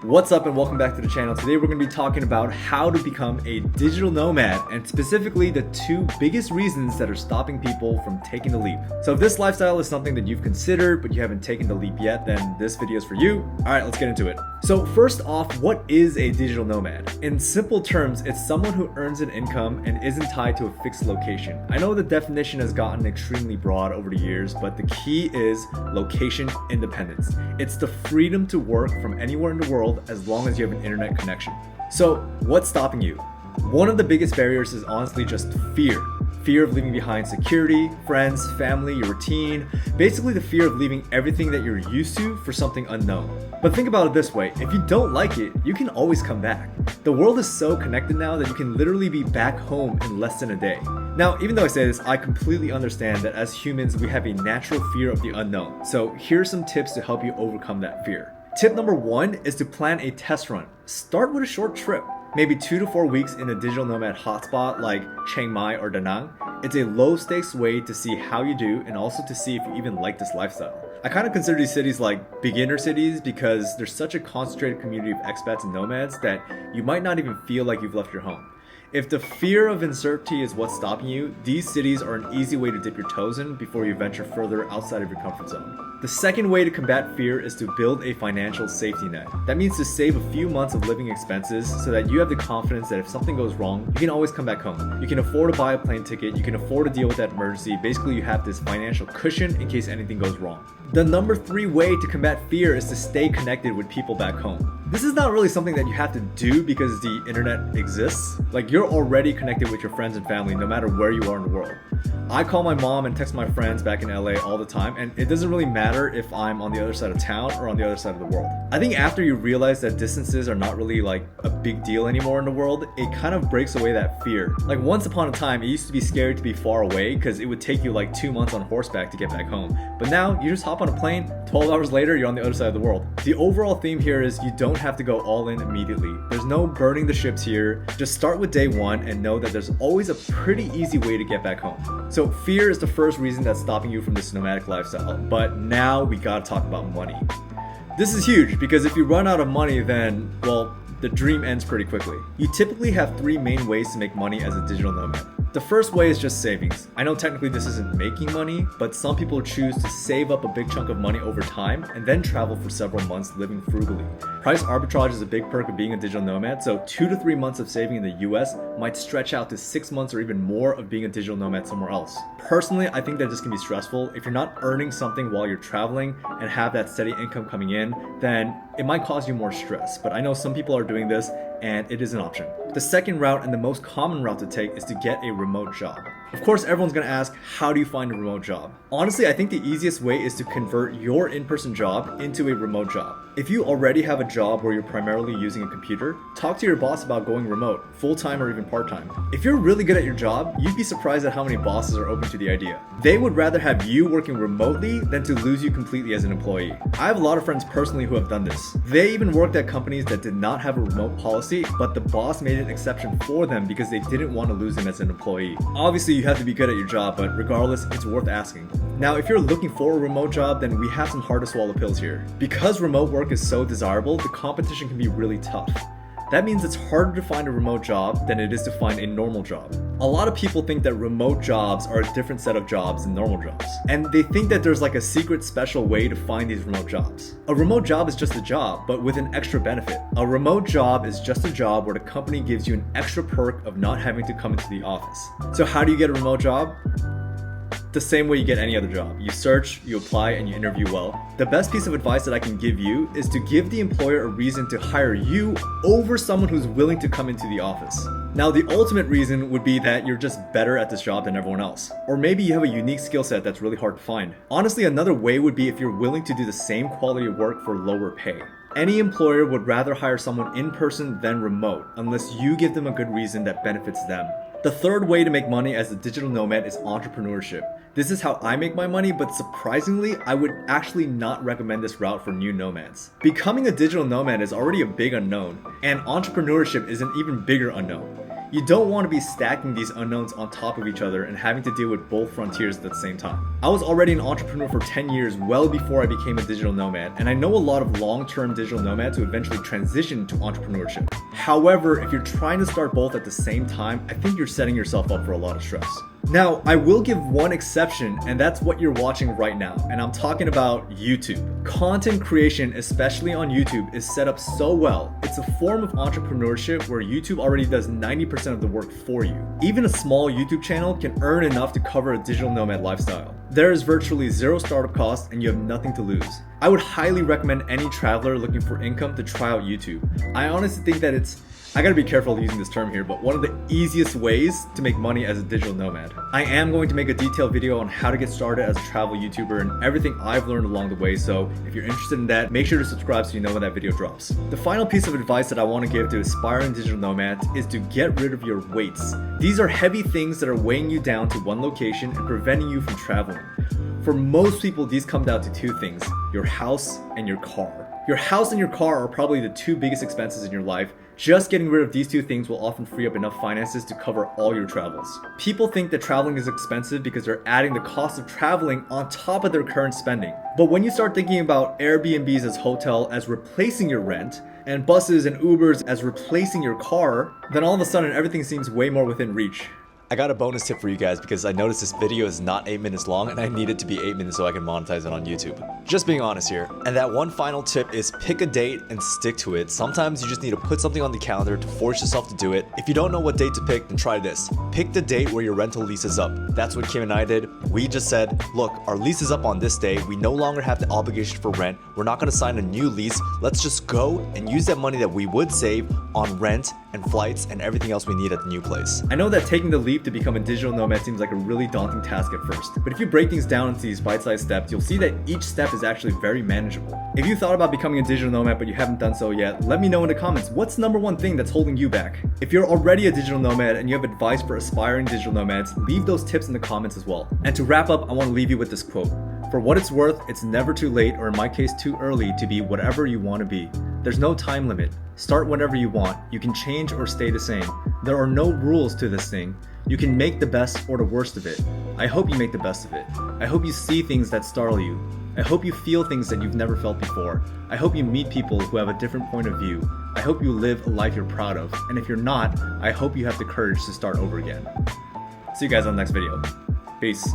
What's up and welcome back to the channel. Today we're going to be talking about how to become a digital nomad and specifically the two biggest reasons that are stopping people from taking the leap. So if this lifestyle is something that you've considered but you haven't taken the leap yet, then this video is for you. Alright, let's get into it. So first off, what is a digital nomad? In simple terms, it's someone who earns an income and isn't tied to a fixed location. I know the definition has gotten extremely broad over the years, but the key is location independence. It's the freedom to work from anywhere in the world as long as you have an internet connection. So what's stopping you? One of the biggest barriers is honestly just fear. Fear of leaving behind security, friends, family, your routine, basically the fear of leaving everything that you're used to for something unknown. But think about it this way, if you don't like it, you can always come back. The world is so connected now that you can literally be back home in less than a day. Now, even though I say this, I completely understand that as humans, we have a natural fear of the unknown. So here's some tips to help you overcome that fear. Tip number one is to plan a test run. Start with a short trip, maybe 2 to 4 weeks in a digital nomad hotspot like Chiang Mai or Da Nang. It's a low stakes way to see how you do and also to see if you even like this lifestyle. I kind of consider these cities like beginner cities because there's such a concentrated community of expats and nomads that you might not even feel like you've left your home. If the fear of uncertainty is what's stopping you, these cities are an easy way to dip your toes in before you venture further outside of your comfort zone. The second way to combat fear is to build a financial safety net. That means to save a few months of living expenses so that you have the confidence that if something goes wrong, you can always come back home. You can afford to buy a plane ticket, you can afford to deal with that emergency. Basically, you have this financial cushion in case anything goes wrong. The number 3 way to combat fear is to stay connected with people back home. This is not really something that you have to do because the internet exists. Like, you're already connected with your friends and family no matter where you are in the world. I call my mom and text my friends back in LA all the time, and it doesn't really matter if I'm on the other side of town or on the other side of the world. I think after you realize that distances are not really like a big deal anymore in the world, it kind of breaks away that fear. Like, once upon a time, it used to be scary to be far away because it would take you like 2 months on horseback to get back home. But now you just hop on a plane, 12 hours later, you're on the other side of the world. The overall theme here is you don't have to go all in immediately. There's no burning the ships here. Just start with day one and know that there's always a pretty easy way to get back home. So fear is the first reason that's stopping you from this nomadic lifestyle. But now we gotta talk about money. This is huge because if you run out of money, then, well, the dream ends pretty quickly. You typically have 3 main ways to make money as a digital nomad. The first way is just savings. I know technically this isn't making money, but some people choose to save up a big chunk of money over time and then travel for several months living frugally. Price arbitrage is a big perk of being a digital nomad, so 2 to 3 months of saving in the US might stretch out to 6 months or even more of being a digital nomad somewhere else. Personally, I think that this can be stressful. If you're not earning something while you're traveling and have that steady income coming in, then it might cause you more stress. But I know some people are doing this and it is an option. The second route and the most common route to take is to get a remote job. Of course, everyone's gonna ask, how do you find a remote job? Honestly, I think the easiest way is to convert your in-person job into a remote job. If you already have a job where you're primarily using a computer, talk to your boss about going remote, full-time or even part-time. If you're really good at your job, you'd be surprised at how many bosses are open to the idea. They would rather have you working remotely than to lose you completely as an employee. I have a lot of friends personally who have done this. They even worked at companies that did not have a remote policy, but the boss made an exception for them because they didn't want to lose them as an employee. Obviously, you have to be good at your job, but regardless, it's worth asking. Now, if you're looking for a remote job, then we have some hard to swallow pills here. Because remote work is so desirable, the competition can be really tough. That means it's harder to find a remote job than it is to find a normal job. A lot of people think that remote jobs are a different set of jobs than normal jobs. And they think that there's like a secret special way to find these remote jobs. A remote job is just a job, but with an extra benefit. A remote job is just a job where the company gives you an extra perk of not having to come into the office. So how do you get a remote job? The same way you get any other job. You search, you apply, and you interview well. The best piece of advice that I can give you is to give the employer a reason to hire you over someone who's willing to come into the office. Now, the ultimate reason would be that you're just better at this job than everyone else. Or maybe you have a unique skill set that's really hard to find. Honestly, another way would be if you're willing to do the same quality of work for lower pay. Any employer would rather hire someone in person than remote, unless you give them a good reason that benefits them. The third way to make money as a digital nomad is entrepreneurship. This is how I make my money, but surprisingly, I would actually not recommend this route for new nomads. Becoming a digital nomad is already a big unknown, and entrepreneurship is an even bigger unknown. You don't want to be stacking these unknowns on top of each other and having to deal with both frontiers at the same time. I was already an entrepreneur for 10 years, well before I became a digital nomad, and I know a lot of long-term digital nomads who eventually transition to entrepreneurship. However, if you're trying to start both at the same time, I think you're setting yourself up for a lot of stress. Now, I will give one exception, and that's what you're watching right now, and I'm talking about YouTube. Content creation, especially on YouTube, is set up so well. It's a form of entrepreneurship where YouTube already does 90% of the work for you. Even a small YouTube channel can earn enough to cover a digital nomad lifestyle. There is virtually zero startup cost and you have nothing to lose. I would highly recommend any traveler looking for income to try out YouTube. I honestly think that I gotta be careful using this term here, but one of the easiest ways to make money as a digital nomad. I am going to make a detailed video on how to get started as a travel YouTuber and everything I've learned along the way, so if you're interested in that, make sure to subscribe so you know when that video drops. The final piece of advice that I want to give to aspiring digital nomads is to get rid of your weights. These are heavy things that are weighing you down to one location and preventing you from traveling. For most people, these come down to two things: your house and your car. Your house and your car are probably the two biggest expenses in your life. Just getting rid of these two things will often free up enough finances to cover all your travels. People think that traveling is expensive because they're adding the cost of traveling on top of their current spending. But when you start thinking about Airbnbs as hotel as replacing your rent, and buses and Ubers as replacing your car, then all of a sudden everything seems way more within reach. I got a bonus tip for you guys because I noticed this video is not 8 minutes long and I need it to be 8 minutes so I can monetize it on YouTube. Just being honest here. And that one final tip is pick a date and stick to it. Sometimes you just need to put something on the calendar to force yourself to do it. If you don't know what date to pick, then try this. Pick the date where your rental lease is up. That's what Kim and I did. We just said, look, our lease is up on this day. We no longer have the obligation for rent. We're not gonna sign a new lease. Let's just go and use that money that we would save on rent and flights and everything else we need at the new place. I know that taking the leap to become a digital nomad seems like a really daunting task at first, but if you break things down into these bite-sized steps, you'll see that each step is actually very manageable. If you thought about becoming a digital nomad but you haven't done so yet, let me know in the comments, what's the number one thing that's holding you back? If you're already a digital nomad and you have advice for aspiring digital nomads, leave those tips in the comments as well. And to wrap up, I want to leave you with this quote. For what it's worth, it's never too late, or in my case too early, to be whatever you want to be. There's no time limit. Start whenever you want. You can change or stay the same. There are no rules to this thing. You can make the best or the worst of it. I hope you make the best of it. I hope you see things that startle you. I hope you feel things that you've never felt before. I hope you meet people who have a different point of view. I hope you live a life you're proud of. And if you're not, I hope you have the courage to start over again. See you guys on the next video. Peace.